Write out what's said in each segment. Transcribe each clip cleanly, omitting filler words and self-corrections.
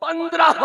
15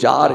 4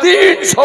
300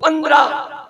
15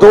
2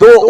2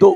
2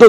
2